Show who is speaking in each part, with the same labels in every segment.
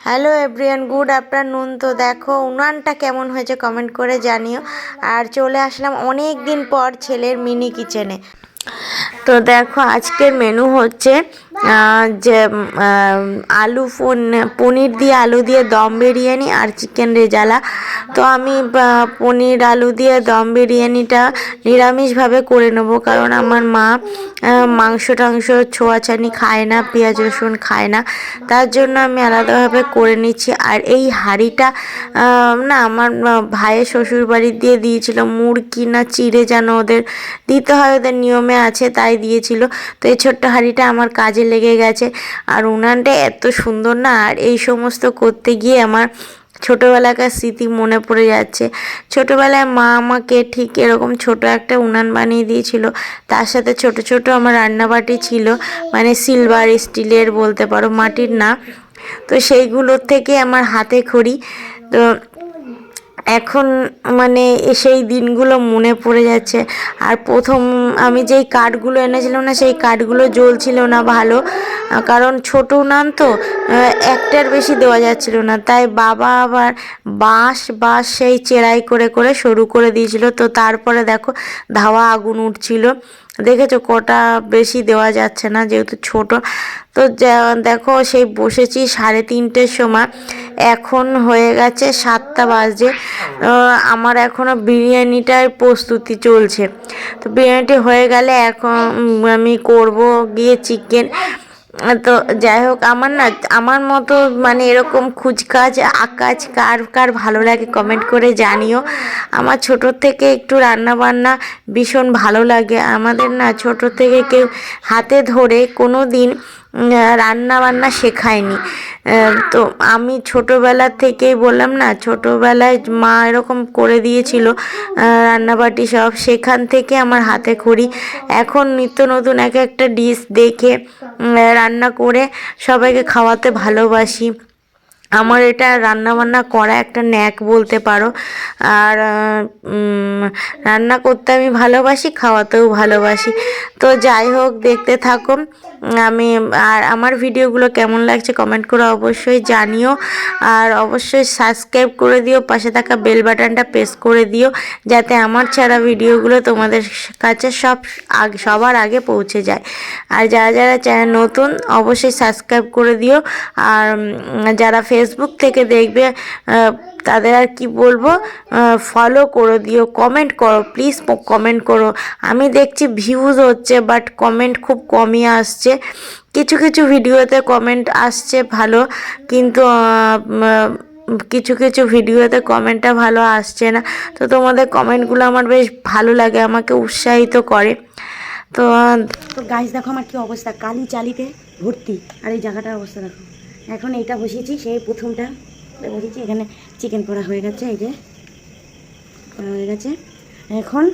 Speaker 1: Hello everyone, good afternoon. তো দেখো উনানটা কেমন হয়েছে কমেন্ট করে জানিও। আর চলে আসলাম অনেক দিন পর ছেলের মিনি কিচেনে। তো দেখো আজকের মেনু হচ্ছে যে আলু পনির দিয়ে আলু দিয়ে দম বিরিয়ানি আর চিকেন রেজালা। তো আমি পনির আলু দিয়ে দম বিরিয়ানিটা নিরামিষভাবে করে নেব, কারণ আমার মা মাংস টাংস ছোঁয়াছানি খায় না, পেঁয়াজ রসুন খায় না, তার জন্য আমি আলাদাভাবে করে নিচ্ছি। আর এই হাঁড়িটা না আমার ভাইয়ের শ্বশুর বাড়ি দিয়ে দিয়েছিল, মুরগি না চিড়ে যেন ওদের দিতে হয়, ওদের নিয়মে আছে তাই দিয়েছিল। তো এই ছোট্ট হাঁড়িটা আমার কাজে লেগে গেছে। আর উনানটা এত সুন্দর না, আর এই সমস্ত করতে গিয়ে আমার ছোটোবেলাকার স্মৃতি মনে পড়ে যাচ্ছে। ছোটোবেলায় মা আমাকে ঠিক এরকম ছোট একটা উনান বানিয়ে দিয়েছিল, তার সাথে ছোট ছোট আমার রান্নাবাটি ছিল, মানে সিলভার স্টিলের বলতে পারো, মাটির না। তো সেইগুলোর থেকে আমার হাতে খড়ি। তো এখন মানে সেই দিনগুলো মনে পড়ে যাচ্ছে। আর প্রথম আমি যেই কাঠগুলো এনেছিলাম না, সেই কাঠগুলো জ্বলছিল না ভালো, কারণ ছোট উনান তো একটার বেশি দেওয়া যাচ্ছিল না, তাই বাবা আবার বাঁশ সেই চেরাই করে করে সরু করে দিয়েছিল। তো তারপরে দেখো ধাওয়া আগুন উঠছিল, দেখেছো কটা বেশি দেওয়া যাচ্ছে না যেহেতু ছোট। তো দেখো সেই বসেছি 3:30-র সময়, এখন হয়ে গেছে 7টা বাজে। আমার এখনও বিরিয়ানিটার প্রস্তুতি চলছে। তো বিরিয়ানিটি হয়ে গেলে এখন আমি করব গিয়ে চিকেন। তো যাই হোক, আমার মতো মানে এরকম খুচকাজ আকাজ কার কার ভালো লাগে কমেন্ট করে জানিও। আমার ছোটোর থেকে একটু রান্না বান্না ভীষণ ভালো লাগে। আমাদের না ছোটো থেকে কেউ হাতে ধরে কোনো দিন রান্না বান্না শেখায়নি। তো আমি ছোটোবেলা থেকেই বললাম না, ছোটোবেলায় মা এরকম করে দিয়েছিল রান্নাবাটি সব, সেখান থেকে আমার হাতে খড়ি। এখন নিত্য নতুন এক একটা ডিশ দেখে রান্না করে সবাইকে খাওয়াতে ভালোবাসি। আমার এটা রান্নাবান্না করা একটা ন্যাক বলতে পারো। আর রান্না করতে আমি ভালোবাসি, খাওয়াতেও ভালোবাসি। তো যাই হোক, দেখতে থাকো। আমি আর আমার ভিডিওগুলো কেমন লাগছে কমেন্ট করে অবশ্যই জানিও। আর অবশ্যই সাবস্ক্রাইব করে দিও, পাশে থাকা বেল বাটনটা প্রেস করে দিও, যাতে আমার ছাড়া ভিডিওগুলো তোমাদের কাছে সবার আগে পৌঁছে যায়। আর যারা যারা চ্যানেল নতুন অবশ্যই সাবস্ক্রাইব করে দিও। আর যারা ফেসবুক থেকে দেখবে তাদের আর কি বলবো, ফলো করে দিও, কমেন্ট করো প্লিজ, কমেন্ট করো। আমি দেখছি ভিউজ হচ্ছে, বাট কমেন্ট খুব কমই আসছে। কিছু কিছু ভিডিওতে কমেন্ট আসছে ভালো, কিন্তু কিছু কিছু ভিডিওতে কমেন্টটা ভালো আসছে না। তো তোমাদের কমেন্টগুলো আমার বেশ ভালো লাগে, আমাকে উৎসাহিত করে। তো গাইস দেখো আমার কি অবস্থা, কালি চালিতে ভর্তি। আর এই জায়গাটার অবস্থা দেখো। এখন এইটা বসিয়েছি, সেই প্রথমটা বসিয়েছি, এখানে চিকেন করা হয়ে গেছে, এই যে করা হয়ে গেছে। এখন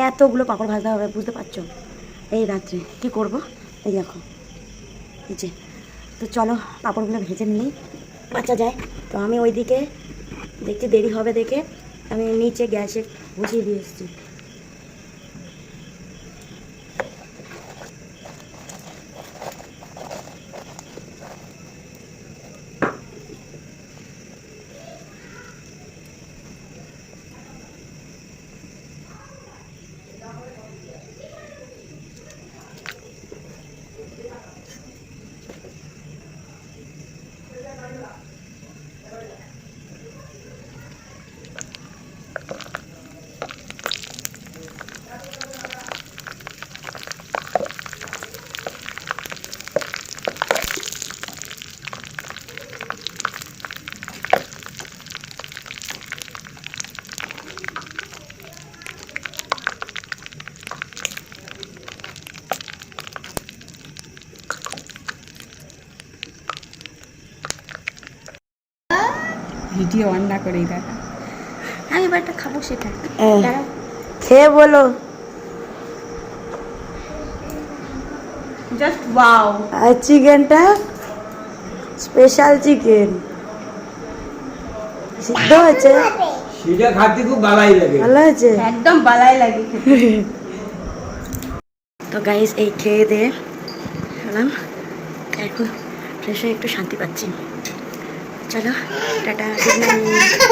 Speaker 1: এতগুলো পাঁপড় ভাজতে হবে, বুঝতে পারছো? এই রাত্রে কি করব, এই দেখো এই যে। তো চলো পাঁপড়গুলো ভেজে নিলেই বাঁচা যায়। তো আমি ওইদিকে দেখছি দেরি হবে দেখে আমি নিচে গ্যাসে বসিয়ে দিয়ে এসেছি।
Speaker 2: ভিডিও অন না করেই দেখা।
Speaker 1: আমি এবারটা খাবো, সেটা খেয়ে বলো।
Speaker 2: Just wow.
Speaker 1: আর চিকেনটা স্পেশাল চিকেন, সিদ্ধ হয়েছে,
Speaker 3: সেটা খাতে খুব ভালোই লাগে,
Speaker 1: ভালো হয়েছে,
Speaker 2: একদম বালাই লাগে।
Speaker 1: তো গাইস এই খেয়ে দিয়ে এখন ফ্রেশ হয়ে একটু শান্তি পাচ্ছি। চলো টাটা, গুড নাইট।